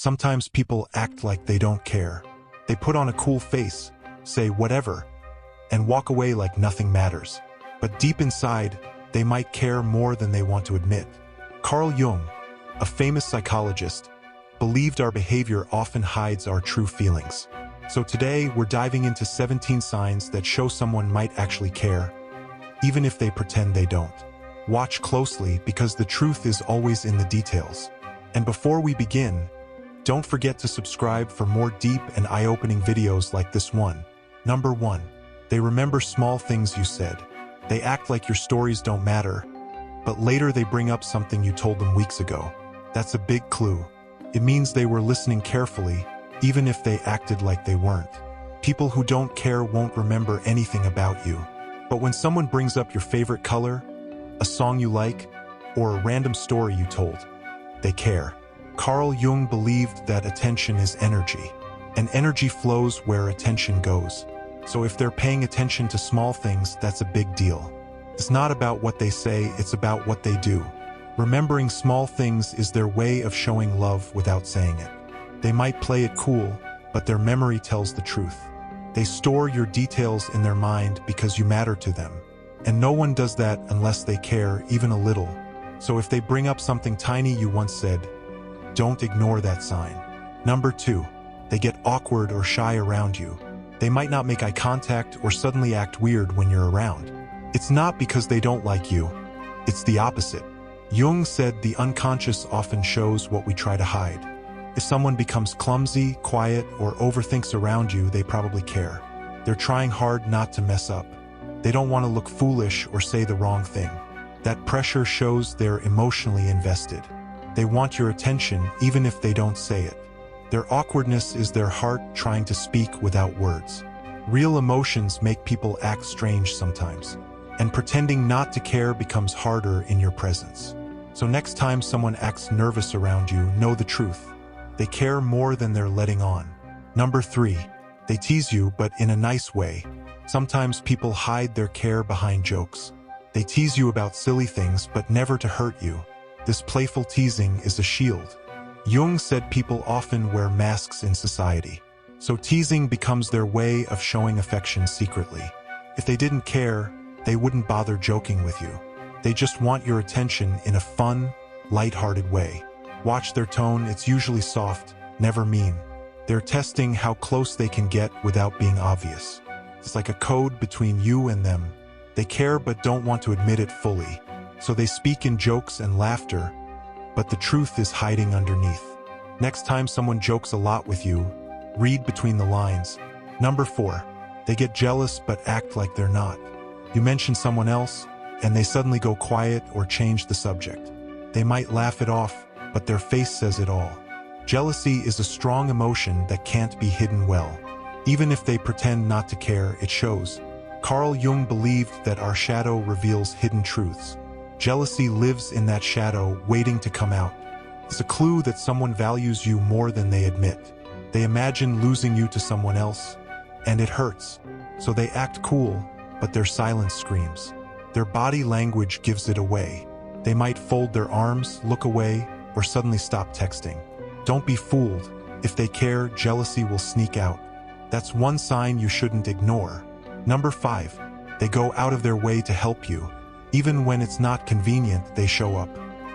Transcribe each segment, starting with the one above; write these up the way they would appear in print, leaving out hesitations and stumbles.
Sometimes people act like they don't care. They put on a cool face, say whatever, and walk away like nothing matters. But deep inside, they might care more than they want to admit. Carl Jung, a famous psychologist, believed our behavior often hides our true feelings. So today, we're diving into 17 signs that show someone might actually care, even if they pretend they don't. Watch closely because the truth is always in the details. And before we begin, don't forget to subscribe for more deep and eye-opening videos like this one. Number 1. They remember small things you said. They act like your stories don't matter, but later they bring up something you told them weeks ago. That's a big clue. It means they were listening carefully, even if they acted like they weren't. People who don't care won't remember anything about you. But when someone brings up your favorite color, a song you like, or a random story you told, they care. Carl Jung believed that attention is energy, and energy flows where attention goes. So if they're paying attention to small things, that's a big deal. It's not about what they say, it's about what they do. Remembering small things is their way of showing love without saying it. They might play it cool, but their memory tells the truth. They store your details in their mind because you matter to them. And no one does that unless they care, even a little. So if they bring up something tiny you once said, don't ignore that sign. Number 2. They get awkward or shy around you. They might not make eye contact or suddenly act weird when you're around. It's not because they don't like you. It's the opposite. Jung said the unconscious often shows what we try to hide. If someone becomes clumsy, quiet, or overthinks around you, they probably care. They're trying hard not to mess up. They don't want to look foolish or say the wrong thing. That pressure shows they're emotionally invested. They want your attention even if they don't say it. Their awkwardness is their heart trying to speak without words. Real emotions make people act strange sometimes, and pretending not to care becomes harder in your presence. So next time someone acts nervous around you, know the truth. They care more than they're letting on. Number 3. They tease you, but in a nice way. Sometimes people hide their care behind jokes. They tease you about silly things, but never to hurt you. This playful teasing is a shield. Jung said people often wear masks in society. So teasing becomes their way of showing affection secretly. If they didn't care, they wouldn't bother joking with you. They just want your attention in a fun, light-hearted way. Watch their tone, it's usually soft, never mean. They're testing how close they can get without being obvious. It's like a code between you and them. They care but don't want to admit it fully. So they speak in jokes and laughter, but the truth is hiding underneath. Next time someone jokes a lot with you, read between the lines. Number 4. They get jealous but act like they're not. You mention someone else, and they suddenly go quiet or change the subject. They might laugh it off, but their face says it all. Jealousy is a strong emotion that can't be hidden well. Even if they pretend not to care, it shows. Carl Jung believed that our shadow reveals hidden truths. Jealousy lives in that shadow, waiting to come out. It's a clue that someone values you more than they admit. They imagine losing you to someone else, and it hurts. So they act cool, but their silence screams. Their body language gives it away. They might fold their arms, look away, or suddenly stop texting. Don't be fooled. If they care, jealousy will sneak out. That's one sign you shouldn't ignore. Number 5. They go out of their way to help you. Even when it's not convenient, they show up.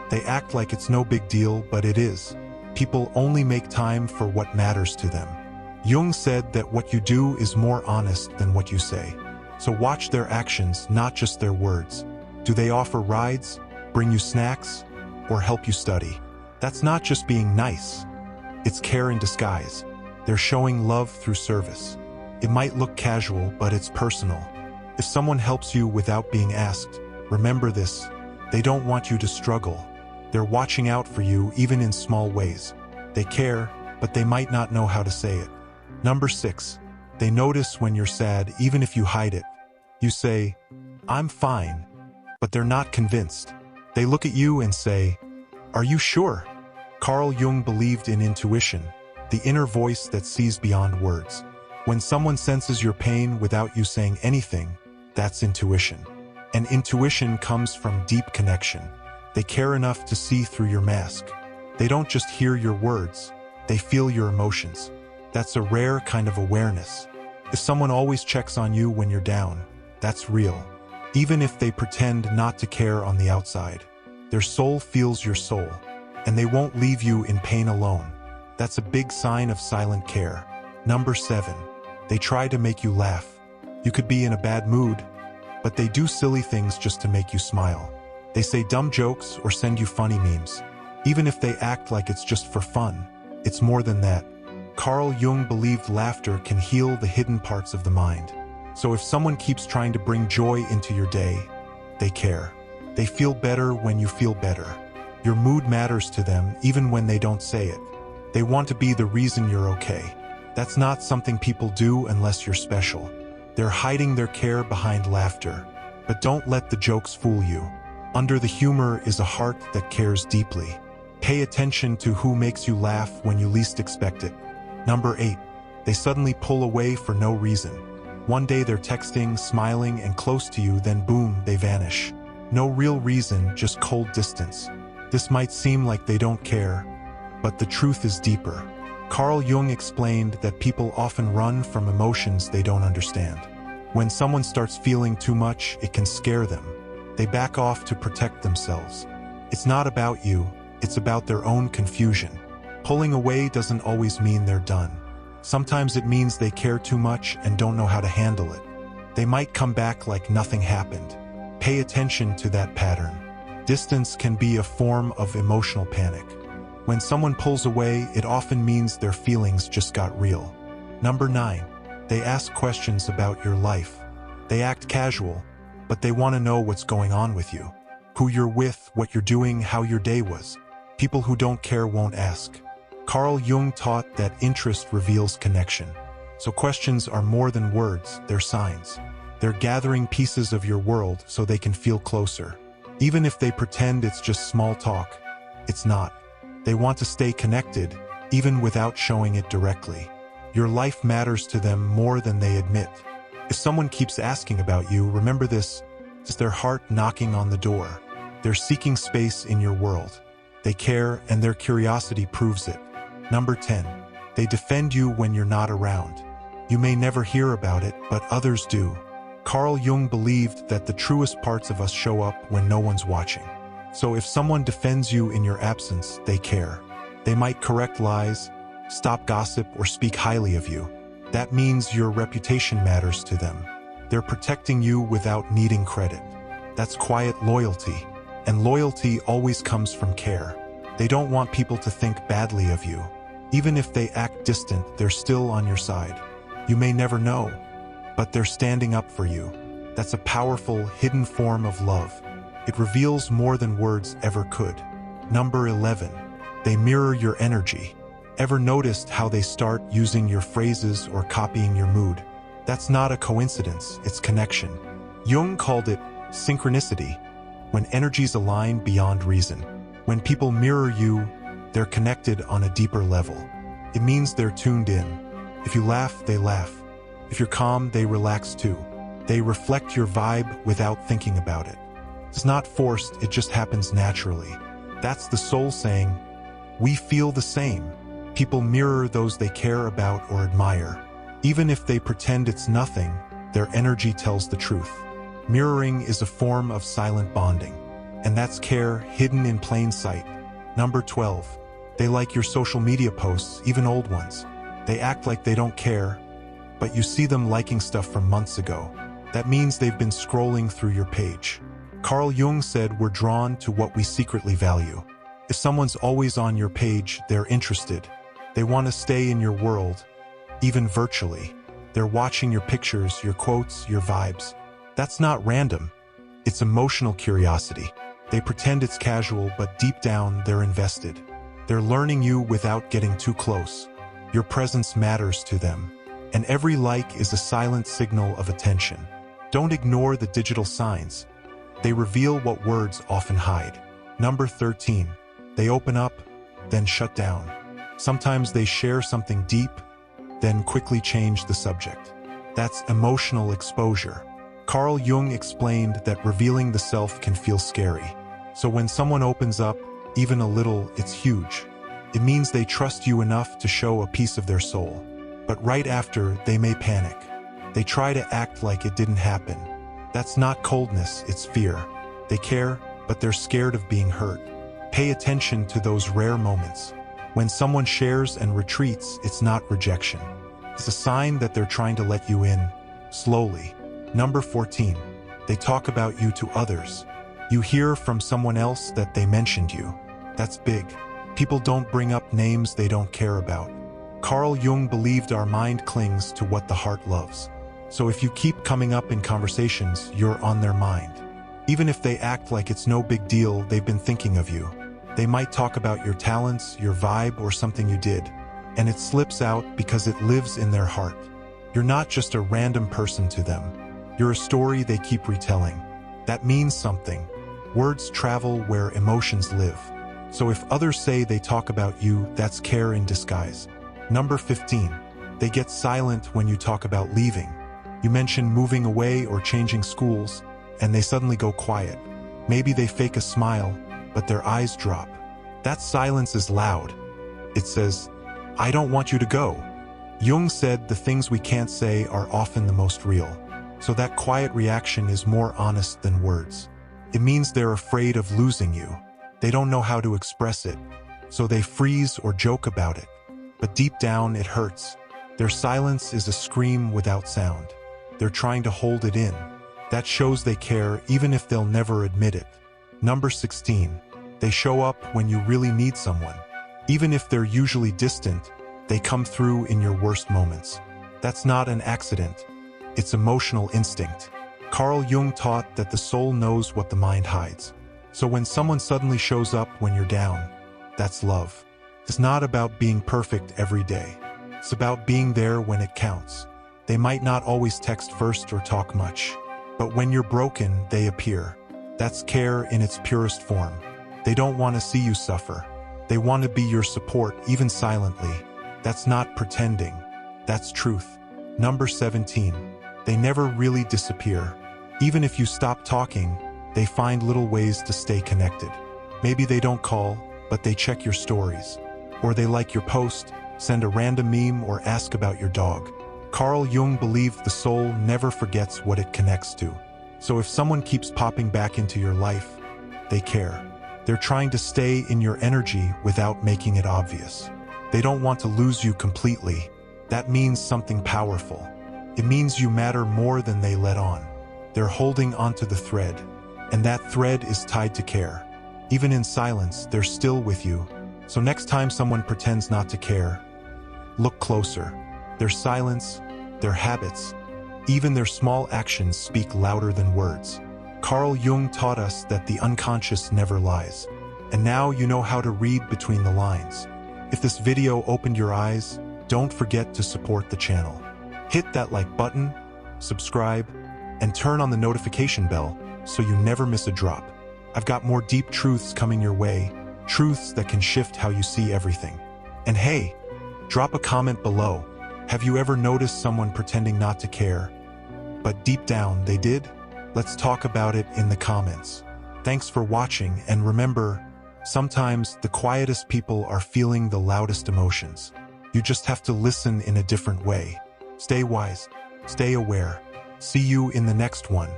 They act like it's no big deal, but it is. People only make time for what matters to them. Jung said that what you do is more honest than what you say. So watch their actions, not just their words. Do they offer rides, bring you snacks, or help you study? That's not just being nice. It's care in disguise. They're showing love through service. It might look casual, but it's personal. If someone helps you without being asked, remember this: they don't want you to struggle. They're watching out for you even in small ways. They care, but they might not know how to say it. Number 6. They notice when you're sad even if you hide it. You say, "I'm fine," but they're not convinced. They look at you and say, "Are you sure?" Carl Jung believed in intuition, the inner voice that sees beyond words. When someone senses your pain without you saying anything, that's intuition. And intuition comes from deep connection. They care enough to see through your mask. They don't just hear your words, They feel your emotions. That's a rare kind of awareness. If someone always checks on you when you're down, that's real. Even if they pretend not to care on the outside, their soul feels your soul, and they won't leave you in pain alone. That's a big sign of silent care. Number 7. They try to make you laugh. You could be in a bad mood, but they do silly things just to make you smile. They say dumb jokes or send you funny memes. Even if they act like it's just for fun, it's more than that. Carl Jung believed laughter can heal the hidden parts of the mind. So if someone keeps trying to bring joy into your day, they care. They feel better when you feel better. Your mood matters to them even when they don't say it. They want to be the reason you're okay. That's not something people do unless you're special. They're hiding their care behind laughter. But don't let the jokes fool you. Under the humor is a heart that cares deeply. Pay attention to who makes you laugh when you least expect it. Number 8. They suddenly pull away for no reason. One day they're texting, smiling, and close to you, then boom, they vanish. No real reason, just cold distance. This might seem like they don't care, but the truth is deeper. Carl Jung explained that people often run from emotions they don't understand. When someone starts feeling too much, it can scare them. They back off to protect themselves. It's not about you, it's about their own confusion. Pulling away doesn't always mean they're done. Sometimes it means they care too much and don't know how to handle it. They might come back like nothing happened. Pay attention to that pattern. Distance can be a form of emotional panic. When someone pulls away, it often means their feelings just got real. Number 9. They ask questions about your life. They act casual, but they want to know what's going on with you. Who you're with, what you're doing, how your day was. People who don't care won't ask. Carl Jung taught that interest reveals connection. So questions are more than words, they're signs. They're gathering pieces of your world so they can feel closer. Even if they pretend it's just small talk, it's not. They want to stay connected, even without showing it directly. Your life matters to them more than they admit. If someone keeps asking about you, remember this: it's their heart knocking on the door. They're seeking space in your world. They care, and their curiosity proves it. Number 10. They defend you when you're not around. You may never hear about it, but others do. Carl Jung believed that the truest parts of us show up when no one's watching. So if someone defends you in your absence, they care. They might correct lies, stop gossip, or speak highly of you. That means your reputation matters to them. They're protecting you without needing credit. That's quiet loyalty, and loyalty always comes from care. They don't want people to think badly of you. Even if they act distant, they're still on your side. You may never know, but they're standing up for you. That's a powerful, hidden form of love. It reveals more than words ever could. Number 11. They mirror your energy. Ever noticed how they start using your phrases or copying your mood? That's not a coincidence, it's connection. Jung called it synchronicity, when energies align beyond reason. When people mirror you, they're connected on a deeper level. It means they're tuned in. If you laugh, they laugh. If you're calm, they relax too. They reflect your vibe without thinking about it. It's not forced, it just happens naturally. That's the soul saying, we feel the same. People mirror those they care about or admire. Even if they pretend it's nothing, their energy tells the truth. Mirroring is a form of silent bonding, and that's care hidden in plain sight. Number 12. They like your social media posts, even old ones. They act like they don't care, but you see them liking stuff from months ago. That means they've been scrolling through your page. Carl Jung said we're drawn to what we secretly value. If someone's always on your page, they're interested. They want to stay in your world, even virtually. They're watching your pictures, your quotes, your vibes. That's not random. It's emotional curiosity. They pretend it's casual, but deep down, they're invested. They're learning you without getting too close. Your presence matters to them, and every like is a silent signal of attention. Don't ignore the digital signs. They reveal what words often hide. Number 13. They open up, then shut down. Sometimes they share something deep, then quickly change the subject. That's emotional exposure. Carl Jung explained that revealing the self can feel scary. So when someone opens up, even a little, it's huge. It means they trust you enough to show a piece of their soul. But right after, they may panic. They try to act like it didn't happen. That's not coldness, it's fear. They care, but they're scared of being hurt. Pay attention to those rare moments. When someone shares and retreats, it's not rejection. It's a sign that they're trying to let you in, slowly. Number 14. They talk about you to others. You hear from someone else that they mentioned you. That's big. People don't bring up names they don't care about. Carl Jung believed our mind clings to what the heart loves. So if you keep coming up in conversations, you're on their mind. Even if they act like it's no big deal, they've been thinking of you. They might talk about your talents, your vibe, or something you did. And it slips out because it lives in their heart. You're not just a random person to them. You're a story they keep retelling. That means something. Words travel where emotions live. So if others say they talk about you, that's care in disguise. Number 15. They get silent when you talk about leaving. You mention moving away or changing schools, and they suddenly go quiet. Maybe they fake a smile, but their eyes drop. That silence is loud. It says, I don't want you to go. Jung said the things we can't say are often the most real. So that quiet reaction is more honest than words. It means they're afraid of losing you. They don't know how to express it, so they freeze or joke about it. But deep down, it hurts. Their silence is a scream without sound. They're trying to hold it in. That shows they care, even if they'll never admit it. Number 16. They show up when you really need someone. Even if they're usually distant, they come through in your worst moments. That's not an accident. It's emotional instinct. Carl Jung taught that the soul knows what the mind hides. So when someone suddenly shows up when you're down, that's love. It's not about being perfect every day. It's about being there when it counts. They might not always text first or talk much, but when you're broken, they appear. That's care in its purest form. They don't want to see you suffer. They want to be your support, even silently. That's not pretending. That's truth. Number 17. They never really disappear. Even if you stop talking, they find little ways to stay connected. Maybe they don't call, but they check your stories. Or they like your post, send a random meme, or ask about your dog. Carl Jung believed the soul never forgets what it connects to. So if someone keeps popping back into your life, they care. They're trying to stay in your energy without making it obvious. They don't want to lose you completely. That means something powerful. It means you matter more than they let on. They're holding onto the thread, and that thread is tied to care. Even in silence, they're still with you. So next time someone pretends not to care, look closer. Their silence, their habits, even their small actions speak louder than words. Carl Jung taught us that the unconscious never lies. And now you know how to read between the lines. If this video opened your eyes, don't forget to support the channel. Hit that like button, subscribe, and turn on the notification bell so you never miss a drop. I've got more deep truths coming your way, truths that can shift how you see everything. And hey, drop a comment below. Have you ever noticed someone pretending not to care, but deep down they did? Let's talk about it in the comments. Thanks for watching, and remember, sometimes the quietest people are feeling the loudest emotions. You just have to listen in a different way. Stay wise, stay aware. See you in the next one.